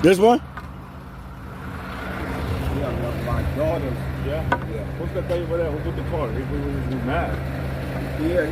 This one? Yeah, my daughter's. Yeah? Yeah. What's that thing over there? Who's with the car? He mad. Yeah,